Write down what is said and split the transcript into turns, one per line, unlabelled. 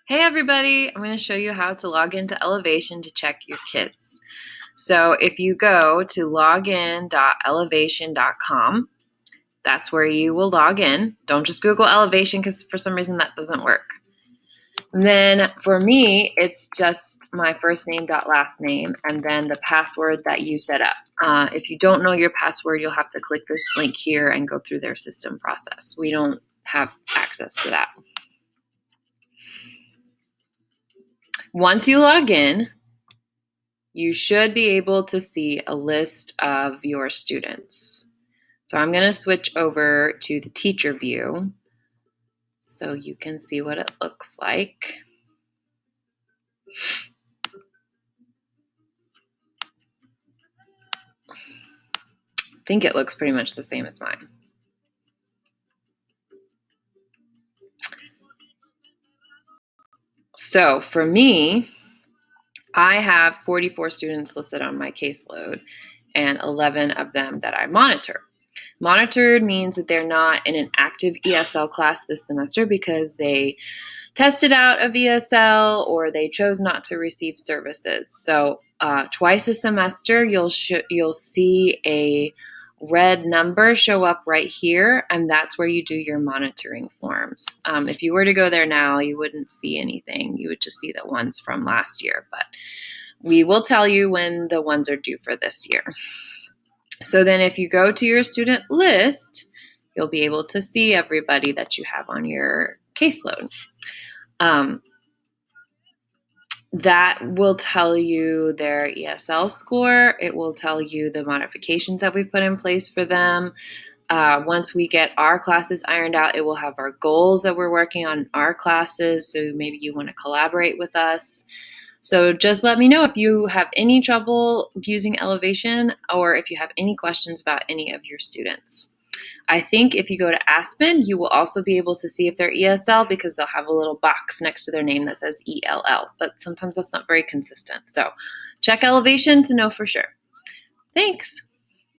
Hey everybody, I'm going to show you how to log into Ellevation to check your kids. So if you go to login.ellevation.com, that's where you will log in. Don't just Google Ellevation because for some reason that doesn't work. And then for me, it's just my first name dot last name and then the password that you set up. If you don't know your password, you'll have to click this link here and go through their system process. We don't have access to that. Once you log in, you should be able to see a list of your students. So I'm going to switch over to the teacher view so you can see what it looks like. I think it looks pretty much the same as mine. So for me, I have 44 students listed on my caseload and 11 of them that I monitor. Monitored means that they're not in an active ESL class this semester because they tested out of ESL or they chose not to receive services. So twice a semester, you'll see a red number show up right here, and that's where you do your monitoring forms. If you were to go there now, you wouldn't see anything. You would just see the ones from last year, but we will tell you when the ones are due for this year. So then if you go to your student list, you'll be able to see everybody that you have on your caseload. That will tell you their ESL score. It will tell you the modifications that we've put in place for them. Once we get our classes ironed out, it will have our goals that we're working on in our classes. So maybe you want to collaborate with us. So just let me know if you have any trouble using Ellevation or if you have any questions about any of your students. I think if you go to Aspen, you will also be able to see if they're ESL because they'll have a little box next to their name that says ELL, but sometimes that's not very consistent. So check Ellevation to know for sure. Thanks.